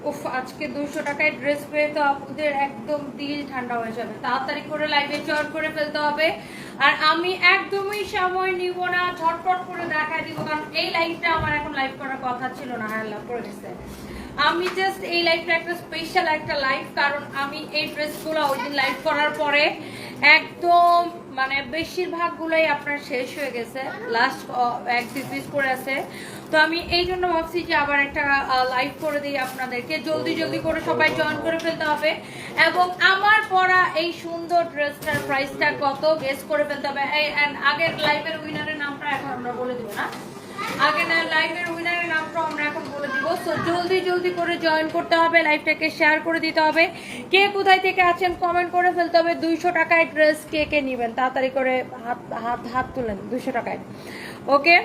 উফ, আজকে 200 টাকায় ড্রেস পেয়ে তো আপুদের একদম দিল ঠান্ডা হয়ে যাবে। তাড়াতাড়ি করে লাইভে জয়েন করে ফেলতে হবে। আর আমি একদমই সময় নিব না, ঝটপট করে দেখা দিব, কারণ এই লাইভটা আমার এখন লাইভ করার কথা ছিল না। হ্যাঁ, লাভ করে গেছে। আমি জাস্ট এই লাইভটা একটা স্পেশাল একটা লাইভ, কারণ আমি এই ড্রেসগুলো ওই দিন লাইভ করার পরে একদম মানে বেশিরভাগগুলোই আপনার শেষ হয়ে গেছে, লাস্ট 1-2 পিস করে আছে। তো আমি এই জন্য ভাবছি যে আবার একটা লাইভ করে দিই আপনাদেরকে। জলদি জলদি করে সবাই জয়েন করে ফেলতে হবে, এবং আমার পরা এই সুন্দর ড্রেসটার প্রাইসটা কত গেস করে ফেলতে হবে। আগের লাইভের উইনারের নামটা এখন আমরা বলে দিব না, আগের লাইভের উইনারের নামটা আমরা এখন বলে দিব। সো জলদি জলদি করে জয়েন করতে হবে, লাইভটাকে শেয়ার করে দিতে হবে। কে কোথায় থেকে আছেন কমেন্ট করে ফেলতে হবে। 200 টাকায় ড্রেস কে কে নেবেন তাড়াতাড়ি করে হাত হাত হাত তুলেন। 200 টাকায়, ওকে।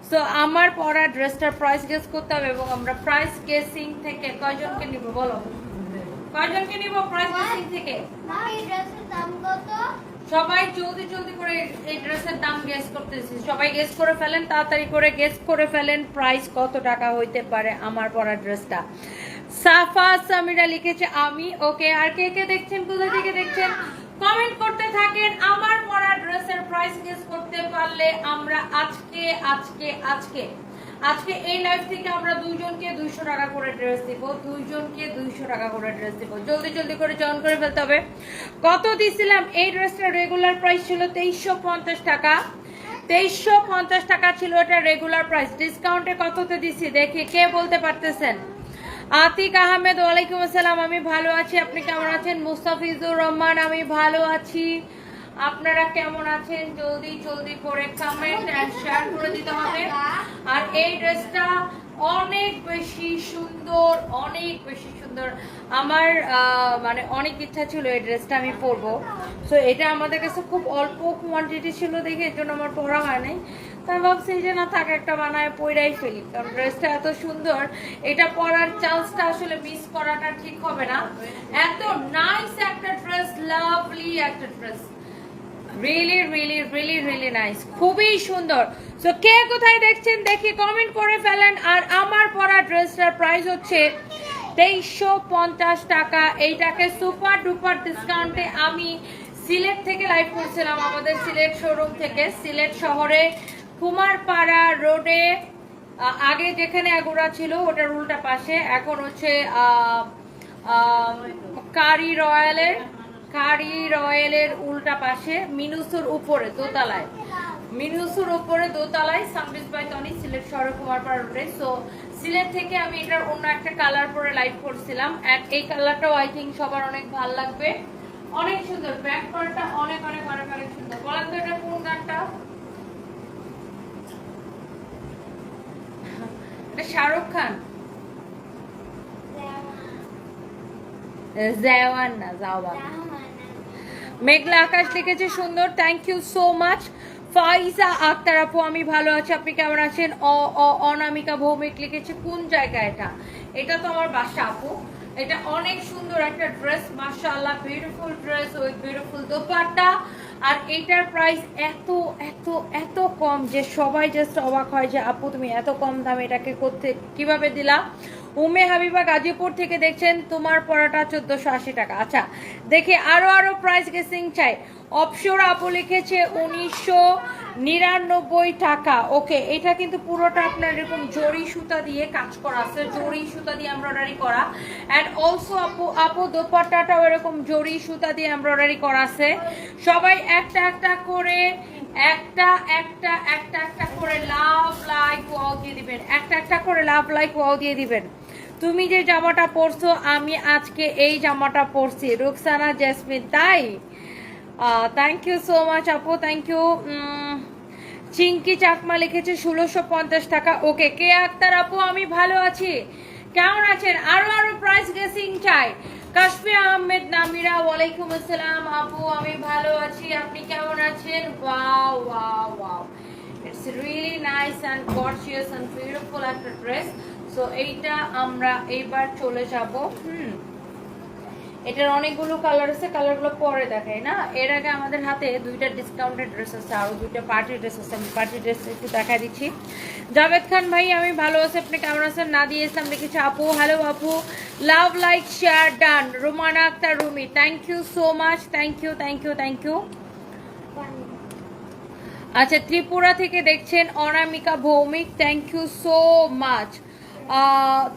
সো আমার পরা ড্রেসটার প্রাইস গেস করতে হবে, এবং আমরা প্রাইস গেসিং থেকে কয়জনকে নিব বলো, কয়জনকে নিব প্রাইস গেসিং থেকে? এই ড্রেসের দাম কত? সবাই জলদি জলদি করে এই ড্রেসের দাম গেস করতেছি। সবাই গেস করে ফেলেন, তাড়াতাড়ি করে গেস করে ফেলেন প্রাইস কত টাকা হইতে পারে আমার পরা ড্রেসটা। সাফা সামিরা লিখেছে আমি, ওকে। আর কে কে দেখছেন, কোথা থেকে দেখছেন কমেন্ট করতে থাকেন। আমার পরা ড্রেসের প্রাইস গেস করতে পারলে আমরা আজকে আজকে আজকে আজকে এই লাইভ থেকে আমরা দুইজনকে 200 টাকা করে ড্রেস দিব, দুইজনকে 200 টাকা করে ড্রেস দিব। জলদি জলদি করে জয়েন করে ফেলতে হবে। কত দিছিলাম এই ড্রেসটার রেগুলার প্রাইস ছিল 2350 টাকা। 2350 টাকা ছিল এটা রেগুলার প্রাইস। ডিসকাউন্টে কততে দিছি দেখি, কে বলতে পারতেছেন? আতিক আহমেদ, ওয়ালাইকুম আসসালাম, আমি ভালো আছি, আপনি কেমন আছেন? মুস্তাফিজুর রহমান, আমি ভালো আছি, আপনারা কেমন আছেন? জলদি জলদি করে কমেন্ট এন্ড শেয়ার করে দিতে হবে। আর এই ড্রেসটা অনেক বেশি সুন্দর, অনেক বেশি সুন্দর। আমার মানে অনেক ইচ্ছা ছিল এই ড্রেসটা আমি পরবো। সো এটা আমাদের কাছে খুব অল্প কোয়ান্টিটি ছিল দেখে এর জন্য আমার পরা হয় নাই। তাই ভাবছি যে না থাক, একটা বানায় পইরাই ফেলি, কারণ ড্রেসটা এত সুন্দর, এটা পরার চান্সটা আসলে মিস করাটা ঠিক হবে না। এত নাইস একটা ড্রেস, লাভলি একটা dress, really really really really nice, খুবই সুন্দর। সো কে কোথায় দেখছেন দেখি কমেন্ট করে ফেলেন। আর আমার পরা ড্রেসটার প্রাইস হচ্ছে 2350 টাকা। এইটাকে সুপার ডুপার ডিসকাউন্টে আমি সিলেট থেকে লাইভ করছিলাম, আমাদের সিলেট শোরুম থেকে, সিলেট শহরে কুমারপাড়া রোডে। আগে যেখানে আগুরা ছিল ওটার উল্টা পাশে, এখন হচ্ছে কারি রয়্যালের উল্টা পাশে, মিনুসুর উপরে দোতলায়, মিনুসুর উপরে দোতলায়, সামরিস বাই তনি, সিলেট শহরে কুমারপাড়া রোডে। সো সিলেট থেকে আমি এটার অন্য একটা কালার পরে লাইভ করছিলাম, এন্ড এই কালারটাও আই থিঙ্ক সবার অনেক ভালো লাগবে, অনেক সুন্দর। ব্যাক পার্টটা অনেক অনেক অনেক অনেক সুন্দর। বলেন তো এটা কোন গানটা? এটা শাহরুখ খান, জওয়ান না জাওয়ান। মেঘলা আকাশ লিখেছে সুন্দর, থ্যাংক ইউ সো মাচ। ফাইজা আক্তার আপু, আমি ভালো আছি, আপনি কেমন আছেন? অনামিকা ভৌমিক লিখেছে কোন জায়গা এটা? এটা তো আমার বাসা আপু। এটা অনেক সুন্দর একটা ড্রেস, মাশাআল্লাহ, beautiful dress with beautiful dupatta. আর এটার প্রাইস এত এত এত কম যে সবাই জাস্ট অবাক হয় যে আপু তুমি এত কম দামে এটাকে করতে কিভাবে দিলা। উমে হাবিবা গাজীপুর থেকে দেখছেন, তোমার পড়াটা 1480 টাকা। আচ্ছা দেখি আরো প্রাইস গেসিং চাই। অপসর আপু লিখেছে 1999 টাকা। ওকে, এটা কিন্তু পুরোটা আপনার এরকম জরি সুতা দিয়ে কাজ করা আছে, জরি সুতা দিয়ে এমব্রয়ডারি করা। অ্যান্ড অলসো আপু দোপাট্টাটাও এরকম জরি সুতা দিয়ে এমব্রয়ডারি করা আছে। সবাই একটা একটা করে একটা একটা একটা একটা করে লাভ লাইক ওয়াও দিয়ে দিবেন, একটা একটা করে লাভ লাইক ওয়াও দিয়ে দিবেন। তুমি যে জামাটা পরছো আমি আজকে এই জামাটা পরছি, রুকসানা জেসমিন, তাই? থ্যাংক ইউ সো মাচ আপু, থ্যাংক ইউ। চিঙ্কি চাকমা লিখেছে 1650 টাকা। ওকে, কে আক্তার আপু, আমি ভালো আছি, কেমন আছেন? আরো প্রাইস গেসিং চাই। কাশফি আহমেদ নামিরা, ওয়ালাইকুম আসসালাম আপু, আমি ভালো আছি, আপনি কেমন আছেন? Wow wow wow, it's really nice and gorgeous and beautiful একটা ড্রেস। সো এইটা আমরা এইবার চলে যাব এটার অনেকগুলো কালার আছে, কালারগুলো পরে দেখাই না। এর আগে আমাদের হাতে 2টা ডিসকাউন্টেড ড্রেস আছে, আরও 2টা পার্টি ড্রেস আছে। আমি পার্টি ড্রেস একটু দেখা দিচ্ছি। জাভেদ খান ভাই আমি ভালো আছি, আপনি কেমন আছেন? নাদিয়া ইসলাম লিখেছে আপু, হ্যালো আপু, love like share done. Rumana Akter Rumi, thank you so much, thank you thank you thank you. আচ্ছা, ত্রিপুরা থেকে দেখছেন Anamika Bhowmik, thank you so much.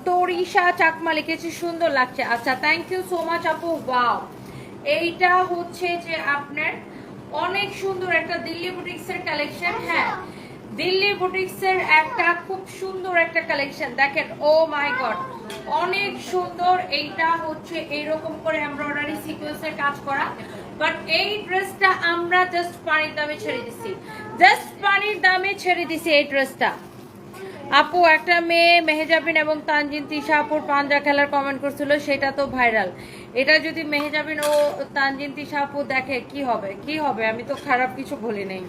Tarisha Chakma লিখেছে সুন্দর লাগছে। আচ্ছা, থ্যাংক ইউ সো মাচ আপু। ওয়াও, এইটা হচ্ছে যে আপনার অনেক সুন্দর একটা দিল্লি বুটিক্সের কালেকশন। হ্যাঁ, দিল্লি বুটিক্সের একটা খুব সুন্দর একটা কালেকশন দেখেন। ও মাই গড, অনেক সুন্দর। এইটা হচ্ছে এইরকম করে এমব্রয়ডারি সিকোয়েন্সের কাজ করা, বাট এই ড্রেসটা আমরা জাস্ট পানির দামে ছেড়ে দিছি, জাস্ট পানির দামে ছেড়ে দিছি এই ড্রেসটা। আপু, একটা মেয়ে মেহেজাবিন এবং তানজিন তিশা আপুর পাঞ্জা খেলার কমেন্ট করছিল, সেটা তো ভাইরাল। এটা যদি মেহেজাবিন ও তানজিন তিশা আপু দেখে কি হবে, কি হবে? আমি তো খারাপ কিছু বলি নাই।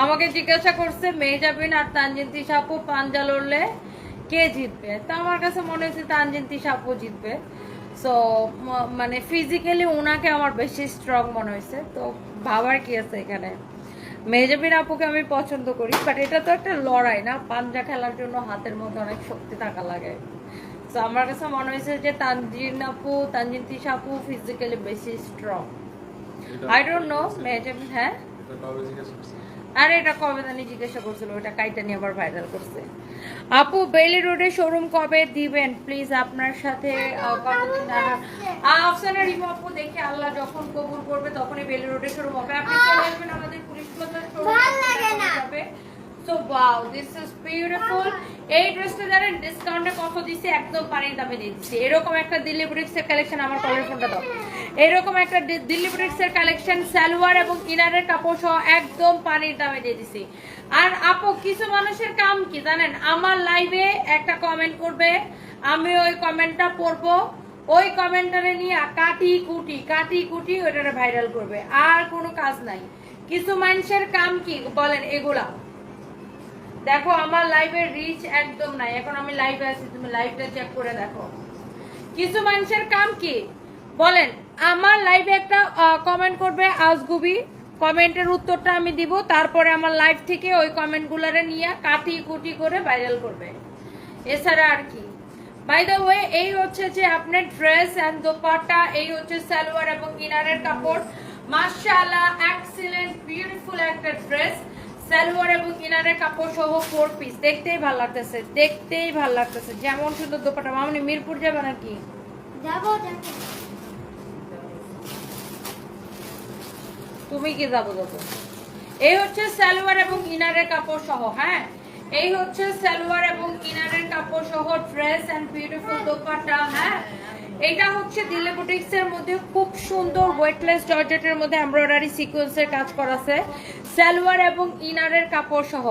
আমাকে জিজ্ঞাসা করছে মেহেজাবিন আর তানজিন তিশা আপু পাঞ্জা লড়লে কে জিতবে, তো আমার কাছে মনে হয়েছে তানজিন তিশা আপু জিতবে। সো মানে ফিজিক্যালি ওনাকে আমার বেশি স্ট্রং মনে হয়েছে, তো ভাবার কি আছে এখানে। মেহজাবিন আপুকে আমি পছন্দ করি, বাট এটা তো একটা লড়াই না, পাঞ্জা খেলার জন্য হাতের মধ্যে অনেক শক্তি থাকা লাগে। তো আমার কাছে মনে হয়েছে যে তানজিন তিশা আপু ফিজিক্যালি বেশি strong. I don't know Mehjabin. হ্যাঁ, আরে এটা কবে জানি জিজ্ঞাসা করছিল, ওটা কাইটা নিয়ে আবার ভাইরাল করছে। আপু, বেলি রোডে শোরুম কবে দিবেন প্লিজ? আপনার সাথে আফসানা রিমা আপু, দেখি আল্লাহ যখন কবুল করবে তখনই বেলি রোডে শোরুম হবে। আপনি চলে আসবেন আমাদের পুলিশ প্লাজার শোরুমে। So wow, this is beautiful. এই ড্রেসটা জানেন ডিসকাউন্টে কত দিছি? একদম পানির দামে দিচ্ছি। এরকম একটা দিল্লি বুটিক্সের কালেকশন, আমার কলার ফোনটা দাও। এরকম একটা দিল্লি বুটিক্সের কালেকশন, সালোয়ার এবং ইনারের কাপড় সহ একদম পানির দামে দিয়ে দিছি। আর আপু, কিছু মানুষের কাম কি জানেন? আমার লাইভে একটা কমেন্ট করবে, আমি ওই কমেন্টটা পড়বো, ওই কমেন্টারে নিয়ে কাটি কুটি ওইটারে ভাইরাল করবে, আর কোনো কাজ নাই। কিছু মানুষের কাম কি বলেন এগুলা? দেখো আমার লাইভের রিচ একদম নাই, এখন আমি লাইভে আছি, তুমি লাইভটা চেক করে দেখো। কিছু মানুষের কাম কি বলেন? আমার লাইভে একটা কমেন্ট করবে আজগুবি, কমেন্টের উত্তরটা আমি দিব, তারপরে আমার লাইভ থেকে ওই কমেন্টগুলারে নিয়ে কাটি কুটি করে ভাইরাল করবে, এছাড়া আর কি। বাই দ্য ওয়ে, এই হচ্ছে যে আপনার ড্রেস এন্ড দোপাট্টা, এই হচ্ছে সালোয়ার এবং ইনারের কাপড়। মাশাআল্লাহ, এক্সিলেন্ট বিউটিফুল একটা ড্রেস, সালোয়ার এবং ইনারের কাপড় সহ 4 পিস। দেখতেই ভালো লাগতেছে, দেখতেই ভালো লাগতেছে। যেমন সুন্দর দোপাট্টা। মামনি মিরপুর যাবে নাকি? যাবো। তুমি কি যাবো? এই হচ্ছে সালোয়ার এবং ইনারের কাপড় সহ। হ্যাঁ, এই হচ্ছে সালোয়ার এবং ইনারের কাপড় সহ ড্রেস এন্ড বিউটিফুল দোপাট্টা। হ্যাঁ, এটা হচ্ছে দিল্লি বুটিক্সের মধ্যে খুব সুন্দর ওয়েটলেস জর্জেটের মধ্যে এমব্রয়ডারি সিকোয়েন্সের কাজ করা আছে, সালোয়ার এবং ইনারের কাপড় সহ।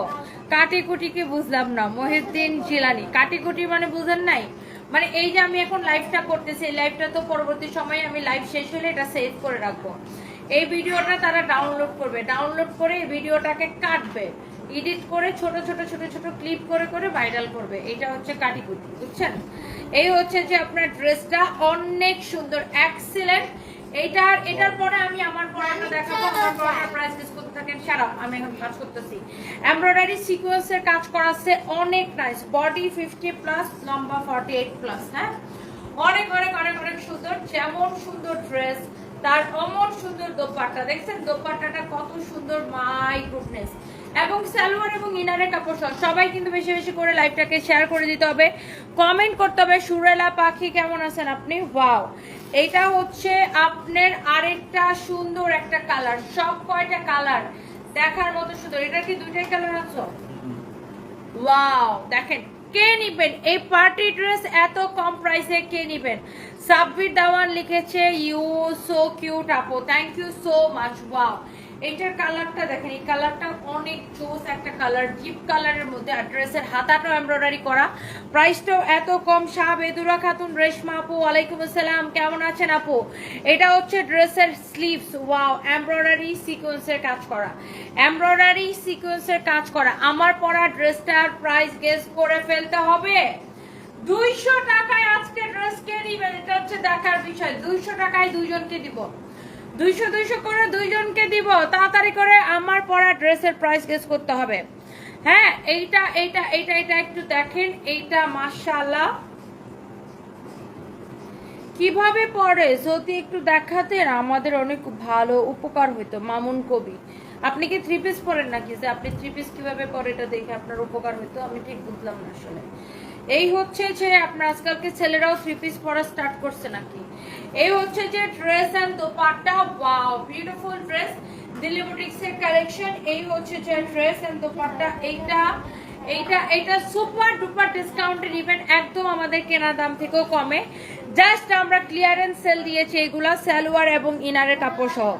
কাটিকুটি কি বুঝলাম না মহিউদ্দিন জিলানি, কাটিকুটি মানে বুঝেন নাই? মানে এই যে আমি এখন লাইভটা করতেছি, এই লাইভটা তো পরবর্তী সময়ে আমি লাইভ শেষ হলে এটা সেভ করে রাখবো। এই ভিডিওটা তারা ডাউনলোড করবে, ডাউনলোড করে এই ভিডিওটাকে কাটবে, এডিট করে ছোট ছোট ছোট ছোট ক্লিপ করে করে ভাইরাল করবে। এটা হচ্ছে কাটিকুটি, বুঝছেন? এই হচ্ছে যে আপনার ড্রেসটা অনেক সুন্দর, এক্সিলেন্ট। এটার পরে আমি আমার পরাটা দেখাবো। আমার পরাটার প্রাইস ডিসকাউন্ট থাকেন সারা, আমি এখন কাজ করতেছি। এমব্রয়ডারি সিকোয়েন্সের কাজ করা আছে, অনেক নাইস। বডি 50 প্লাস, লম্বা 48 প্লাস। হ্যাঁ, অনেক অনেক অনেক অনেক সুন্দর। যেমন সুন্দর ড্রেস, তার অমন সুন্দর দোপাট্টা। দেখছেন দোপাট্টাটা কত সুন্দর, মাই গুডনেস। এবং সালোয়ার এবং ইনারের কাপড় সহ। সবাই কিন্তু বেশি বেশি করে লাইভটাকে শেয়ার করে দিতে হবে, কমেন্ট করতে হবে। সুরেলা পাখি, কেমন আছেন আপনি? ওয়াও, এটা হচ্ছে আপনার আরেকটা সুন্দর একটা কালার। সব কয়টা কালার দেখার মতো সুন্দর। এটা কি দুইটাই কালার আছে? ওয়াও, দেখেন। কে নিবেন এই পার্টি ড্রেস এত কম প্রাইসে? কে নিবেন? সাব্বির দাওয়ান লিখেছে ইউ সো কিউট আপু, thank you so much. Wow, এইটার কালারটা দেখেন, এই কালারটা অনেক জোস একটা কালার, জিপ কালারের মধ্যে। আর ড্রেসের হাতাটাও এমব্রয়ডারি করা, প্রাইসটাও এত কম। শাহ বেদুরা খাতুন রেশমা আপু, ওয়ালাইকুম আসসালাম, কেমন আছেন আপু? এটা হচ্ছে ড্রেসের স্লিভস। ওয়াও, এমব্রয়ডারি সিকোয়েন্সের কাজ করা, এমব্রয়ডারি সিকোয়েন্সের কাজ করা। আমার পরা ড্রেসটার প্রাইস গেস করে ফেলতে হবে 200 টাকায়। আজকে ড্রেস কে নিবেন? এটা হচ্ছে দেখার বিষয়। 200 টাকায় দুইজনকে দিব, 200 করে দুইজনকে দিব। তাড়াতাড়ি করে আমার পরা ড্রেসের প্রাইস গেস করতে হবে। হ্যাঁ, এইটা এইটা এইটা এটা একটু দেখেন, এইটা মাশাআল্লাহ কিভাবে পরে যদি একটু দেখাতেন আমাদের অনেক ভালো উপকার হইতো। মামুন কবি, আপনি কি 3 পিস পরেন নাকি? যে আপনি 3 পিস কিভাবে পরে এটা দেখে আপনার উপকার হইতো, আমি ঠিক বুঝলাম না আসলে। এই হচ্ছে যে আপনার আজকালকে ছেলেরাও 3 পিস পরা স্টার্ট করছে নাকি? এই হচ্ছে যে dress and dupatta, wow beautiful dress, Delhi boutiques এর কালেকশন। এই হচ্ছে যে ড্রেস এন্ড দোপাট্টা, এইটা এইটা এইটা সুপার ডুপার ডিসকাউন্টের ইভেন্ট, একদম আমাদের কেনা দাম থেকেও কমে। জাস্ট আমরা ক্লিয়ারেন্স সেল দিয়েছি এগুলা সালোয়ার এবং ইনারের কাপড় সহ,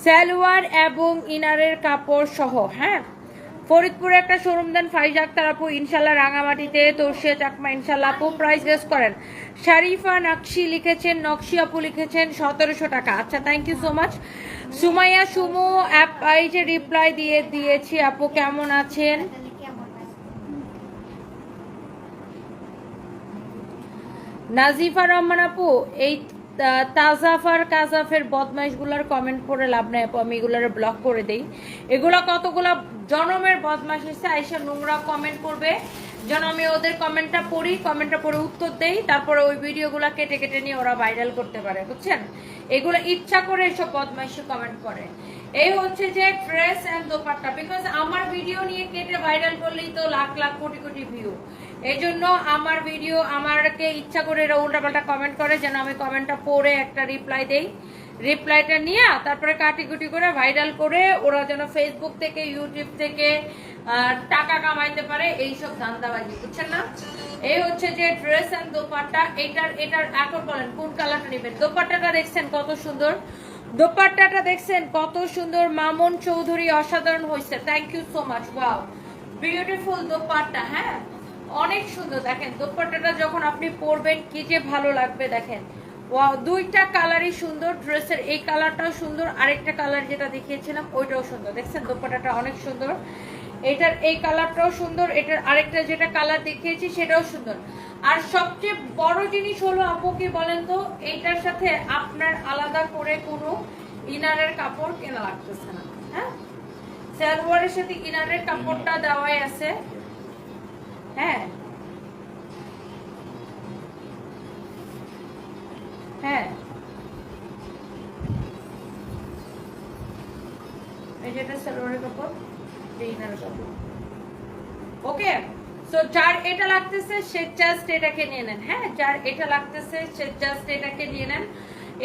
সালোয়ার এবং ইনারের কাপড় সহ। হ্যাঁ, ফরিদপুরে একটা শোরুম দেন ফাইজা আক্তার আপু, ইনশাল্লাহ রাঙামাটিতে তোরশিয়া চাকমা, ইনশাল্লাহ আপু। প্রাইস গেস করেন। শারিফা নকশি লিখেছেন, নকশি আপু লিখেছেন 1700 টাকা। আচ্ছা, thank you so much. Sumaiya Sumu app এই যে রিপ্লাই দিয়েছি আপু, কেমন আছেন? নাজিফা রহমান আপু, এই তাজাফার কাজাফের বদমাইশগুলোর কমেন্ট করে লাভ নাই আপু, আমি এগুলোর ব্লক করে দেই। এগুলো কতগুলো জনমের বদমাইশ এসে আইসা নোংরা কমেন্ট করবে, যেন আমি ওদের কমেন্টটা পড়ি, কমেন্টটা পড়ে উত্তর দেই, তারপরে ওই ভিডিওগুলো কেটে কেটে নিয়ে ওরা ভাইরাল করতে পারে, বুঝছেন? এগুলো ইচ্ছা করে এসব বদমাইশি কমেন্ট করে। এই হচ্ছে যে ড্রেস এন্ড দোপাট্টা, বিকজ আমার ভিডিও নিয়ে কেটে ভাইরাল করলেই তো লাখ লাখ কোটি কোটি ভিউ। এই জন্য আমার ভিডিও আমাকে ইচ্ছা করে এরা উল্টাপাল্টা কমেন্ট করে, যেন আমি কমেন্টটা পড়ে একটা রিপ্লাই দেই, রিপ্লাইটা নিয়ে তারপরে কাটিকুটি করে ভাইরাল করে ওরা যেন ফেসবুক থেকে ইউটিউব থেকে টাকা কামাইতে পারে, এইসব ধান্দাবাজি, বুঝছেন না? এই হচ্ছে যে ড্রেস এন্ড দোপাট্টা। এটার এখন বলেন কোন কালারটা নেবেন। দোপাট্টাটা দেখছেন কত সুন্দর, দোপাট্টাটা দেখছেন কত সুন্দর। মামুন চৌধুরী অসাধারণ হয়েছে, thank you so much. Wow beautiful dupatta. হ্যাঁ, অনেক সুন্দর। দেখেন দোপাট্টাটা যখন আপনি পরবেন কি যে ভালো লাগবে। দেখেন ওয়াও, দুইটা কালারই সুন্দর। ড্রেসের এই কালারটাও সুন্দর, আরেকটা কালার যেটা দেখিয়েছিলাম ওইটাও সুন্দর। দেখছেন দোপাট্টাটা অনেক সুন্দর, এটার এই কালারটাও সুন্দর, এটার আরেকটা যেটা কালার দেখিয়েছি সেটাও সুন্দর। আর সবচেয়ে বড় জিনিস হলো আপু কি বলেন তো, এইটার সাথে আপনার আলাদা করে কোনো ইনারের কাপড় কেনা লাগতেছে না। হ্যাঁ, সালোয়ারের সাথে ইনারের কাপড়টা দেওয়াই আছে। হ্যাঁ হ্যাঁ, এই যেটা সালোয়ারের কাপড়, ইনারের কাপড়। ওকে, সো যার এটা লাগতেছে সে জাস্ট এটাকে নিয়ে নেন। হ্যাঁ, যার এটা লাগতেছে সে জাস্ট এটাকে নিয়ে নেন।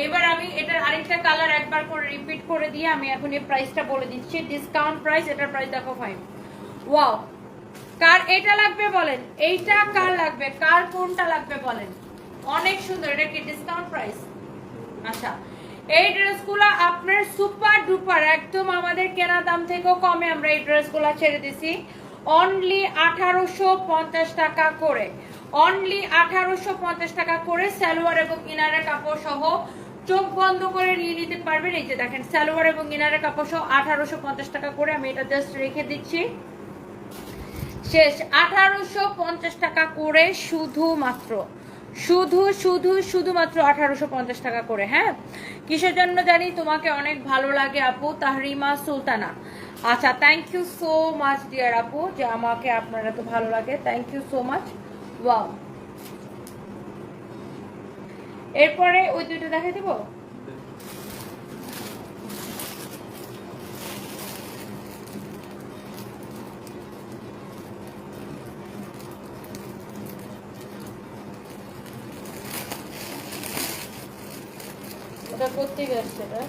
এবার আমি এটার আরেকটা কালার একবার করে রিপিট করে দিয়ে আমি এখন এই প্রাইসটা বলে দিচ্ছি। ডিসকাউন্ট প্রাইস, এটার প্রাইস দেখো ফাইন। ওয়াও, কার এটা লাগবে বলেন, এইটা কার লাগবে, কার কোনটা লাগবে বলেন। অনেক সুন্দর, এটা কি ডিসকাউন্ট প্রাইস? আচ্ছা, এই ড্রেসগুলো আপনার সুপার ডুপার একদম আমাদের কেনা দাম থেকেও কমে আমরা এই ড্রেসগুলো ছেড়ে দিছি। অনলি 1850 টাকা করে, অনলি 1850 টাকা করে সালোয়ার এবং ইনারের কাপড় সহ। চোখ বন্ধ করে নিয়ে নিতে পারবেন। এই যে দেখেন সালোয়ার এবং ইনারের কাপড় সহ 1850 টাকা করে। আমি এটা জাস্ট রেখে দিচ্ছি, শেষ। 1850 টাকা করে শুধুমাত্র, শুধুমাত্র 1850 টাকা করে। হ্যাঁ, কিসের জন্য জানি তোমাকে অনেক ভালো লাগে আপু, তাহরিমা সুলতানা। আচ্ছা, thank you so much dear আপু, যে আমাকে আপনার এত ভালো লাগে, thank you so much. Wow, এরপরে ওই দুটো দেখাই দিব। ওটা করতে গেছে এটা।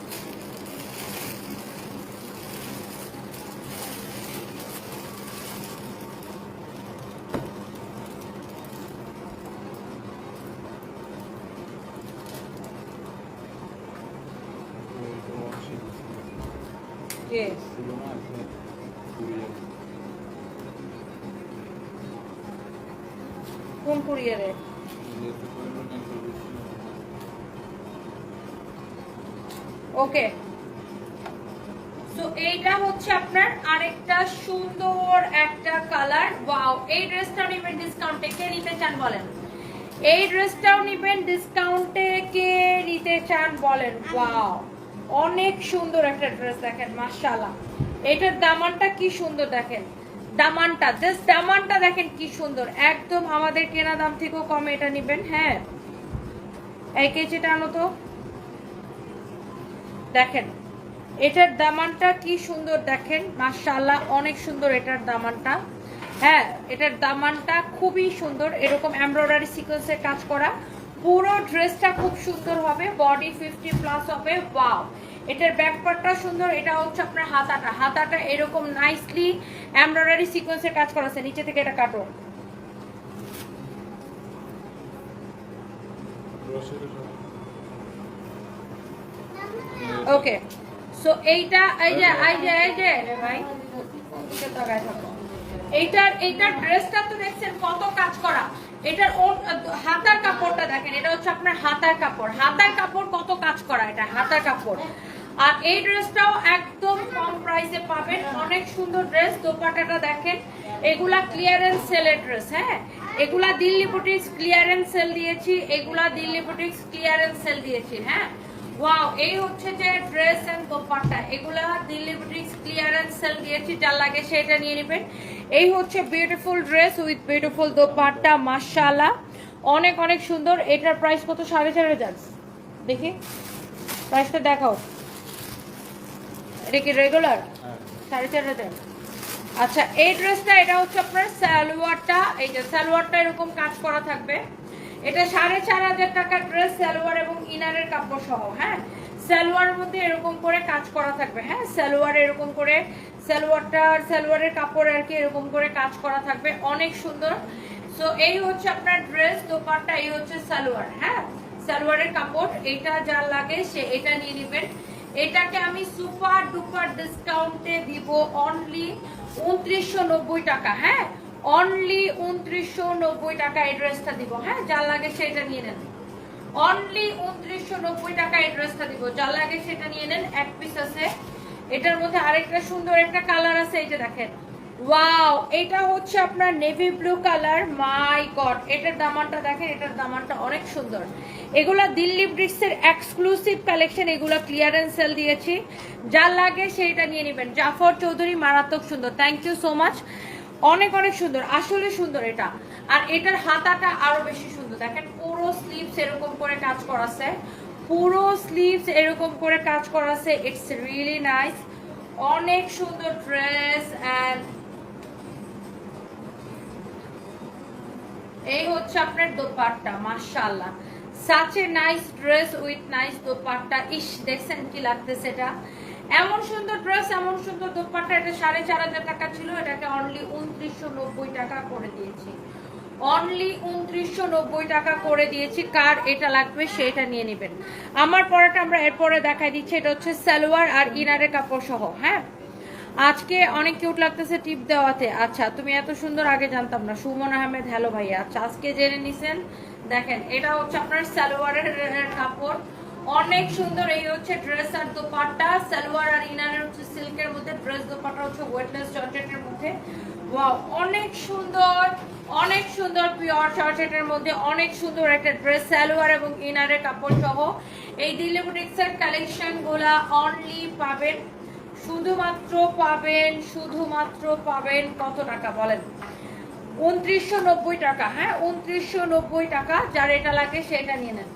কোন কুরিয়ারে? ওকে, সো এইটা হচ্ছে আপনার আরেকটা সুন্দর একটা কালার। ওয়াও, এই ড্রেসটাও নিবেন ডিসকাউন্টে, কে নিতে চান বলেন? এই ড্রেসটাও নিবেন ডিসকাউন্টে, কে নিতে চান বলেন। ওয়াও, অনেক সুন্দর একটা ড্রেস দেখেন মাশাআল্লাহ। এটার দামানটা কি সুন্দর দেখেন, দামানটা জাস্ট দামানটা দেখেন কি সুন্দর, একদম আমাদের কেনা দাম থেকেও কমে এটা নেবেন। হ্যাঁ, এই কেজিটা আনো তো, দেখেন এটার দামানটা কি সুন্দর দেখেন মাশাআল্লাহ, অনেক সুন্দর এটার দামানটা। হ্যাঁ, এটার দামানটা খুবই সুন্দর, এরকম এমব্রয়ডারি সিকোয়েন্সের কাজ করা, পুরো ড্রেসটা খুব সুন্দর হবে, বডি 50+ হবে। ওয়াও, এটার ব্যাক পার্টটা সুন্দর, এটা হচ্ছে আপনার হাতাটা, হাতাটা এরকম নাইসলি এমব্রয়ডারি সিকোয়েন্সের কাজ করা আছে, নিচে থেকে এটা কাটো। ওকে, সো এইটা এই যে ভাই এইটার ড্রেসটা তো দেখছেন কত কাজ করা, এটার হাতার কাপড়টা দেখেন, এটা হচ্ছে আপনার হাতার কাপড়, হাতার কাপড় কত কাজ করা, এটা হাতার কাপড়। আর এই ড্রেসটাও একদম কম প্রাইসে পাবেন, অনেক সুন্দর ড্রেস। দোপাট্টাটা দেখেন, এগুলা ক্লিয়ারেন্স সেলের ড্রেস। হ্যাঁ, এগুলা দিল্লি বুটিক্স ক্লিয়ারেন্স সেল দিয়েছি, এগুলা দিল্লি বুটিক্স ক্লিয়ারেন্স সেল দিয়েছি। হ্যাঁ, ওয়াও, এই হচ্ছে যে ড্রেস এন্ড দোপাট্টা, এগুলা দিল্লি বুটিক্স ক্লিয়ারেন্স সেল দিয়েছি, যার লাগে সেটা নিয়ে নেবেন। এই হচ্ছে beautiful dress with beautiful dupatta মাশাআল্লাহ, অনেক অনেক সুন্দর। এটার প্রাইস কত? 4,500। দেখি প্রাইসটা দেখাও, এটা কি রেগুলার? 4,500। আচ্ছা, এই ড্রেসটা এটা হচ্ছে আপনার সালোয়ারটা, এই যে সালোয়ারটা এরকম কাজ করা থাকবে, এটা 4,500 টাকার ড্রেস, সালোয়ার এবং ইনারের কাপড় সহ। হ্যাঁ, সালোয়ারের মধ্যে এরকম করে কাজ করা থাকবে। হ্যাঁ, সালোয়ার এরকম করে, সালোয়ারের কাপড় আর কি এরকম করে কাজ করা থাকবে, অনেক সুন্দর। সো এই হচ্ছে আপনার ড্রেস, দোপাট্টা, এই হচ্ছে সালোয়ার। হ্যাঁ, সালোয়ারের কাপড়, এটা যার লাগে সে এটা নিয়ে নেবেন। এটাকে আমি সুপার ডুপার ডিসকাউন্টে দিব অনলি 2990 টাকা। হ্যাঁ, অনলি 2990 টাকা এই ড্রেসটা দিব। হ্যাঁ, যার লাগে সেটা নিয়ে নেন, অনলি 2990 টাকা এই ড্রেসটা দিব, যার লাগে সেটা নিয়ে নেন। এক পিস আছে, এটার মধ্যে আরেকটা সুন্দর একটা কালার আছে, এই যে দেখেন। ওয়াও, এটা হচ্ছে আপনার নেভি ব্লু কালার, মাই গড, এটার দামানটা দেখেন, এটার দামানটা অনেক সুন্দর। এগুলা দিল্লি ব্রিক্সের এক্সক্লুসিভ কালেকশন, এগুলা ক্লিয়ারেন্স সেল দিয়েছি, যার লাগে সেইটা নিয়ে নেবেন। জাফর চৌধুরী, মারাত্মক সুন্দর, থ্যাংক ইউ সো মাচ, অনেক অনেক সুন্দর, আসলে সুন্দর এটা। আর এটার হাতাটা আরো বেশি সুন্দর, দেখেন পুরো স্লিভস এরকম করে কাজ করা আছে, পুরো স্লিভস এরকম করে কাজ করা আছে, ইটস রিয়েলি নাইস, অনেক সুন্দর ড্রেস। এন্ড এই হচ্ছে আপনার দোপাট্টা মাশাআল্লাহ, such a nice dress with nice dupatta. ইস, দেখছেন কি লাগতেছে এটা, এমন সুন্দর ড্রেস, এমন সুন্দর দোপাট্টা। এটা 4,500 টাকা ছিল, এটাকে অনলি 2990 টাকা করে দিয়েছি, অনলি 2990 টাকা করে দিয়েছি। কার এটা লাগবে সেটা নিয়ে নেবেন। আমার পরেটা আমরা এরপরে দেখাই দিচ্ছি, এটা হচ্ছে সালোয়ার আর ইনারের কাপড় সহ। হ্যাঁ, আজকে অনেক কিউট লাগতেছে টিপ দেওয়াতে। আচ্ছা, তুমি এত সুন্দর আগে জানতাম না। সুমন আহমেদ, হ্যালো ভাইয়া। আচ্ছা, আজকে জেনে নিছেন। দেখেন, এটা হচ্ছে আপনার সালোয়ারের কাপড়, অনেক সুন্দর। এই হচ্ছে ড্রেস আর দোপাট্টা, সালোয়ার আর ইনারের হচ্ছে সিল্কের মধ্যে, ড্রেস দোপাট্টা হচ্ছে ওয়েটলেস জর্জেটের মধ্যে। ওয়াও, অনেক সুন্দর, অনেক সুন্দর পিওর জর্জেটের মধ্যে অনেক সুন্দর একটা ড্রেস, সালোয়ার এবং ইনারের কাপড় সহ। এই দিল্লি বুটিক্সের কালেকশনগুলা অনলি পাবেন, শুধুমাত্র পাবেন কত টাকা বলেন? 2990 টাকা। হ্যাঁ, 2990 টাকা, যার এটা লাগে সেটা নিয়ে নেন।